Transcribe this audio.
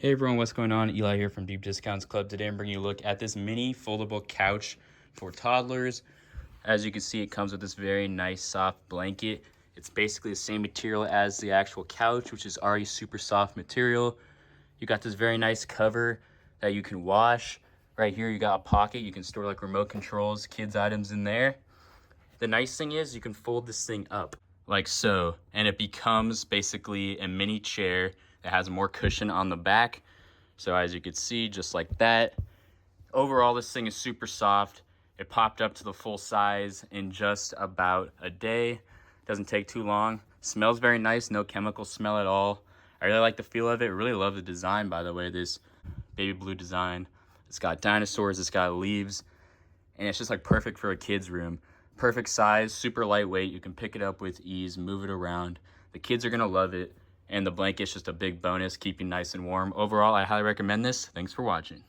Hey everyone, what's going on? Eli here from Deep Discounts Club. Today I'm bringing you a look at this mini foldable couch for toddlers. As you can see, it comes with this very nice soft blanket. It's basically the same material as the actual couch, which is already super soft material. You got this very nice cover that you can wash. Right here you got a pocket. You can store like remote controls, kids items in there. The nice thing is you can fold this thing up like so, and it becomes basically a mini chair that has more cushion on the back. So as you can see, just like that. Overall, this thing is super soft. It popped up to the full size in just about a day. Doesn't take too long. Smells very nice, no chemical smell at all. I really like the feel of it. Really love the design, by the way, this baby blue design. It's got dinosaurs, it's got leaves, and it's just like perfect for a kid's room. Perfect size, super lightweight. You can pick it up with ease, move it around. The kids are gonna love it, and the blanket's just a big bonus, keeping nice and warm. Overall, I highly recommend this. Thanks for watching.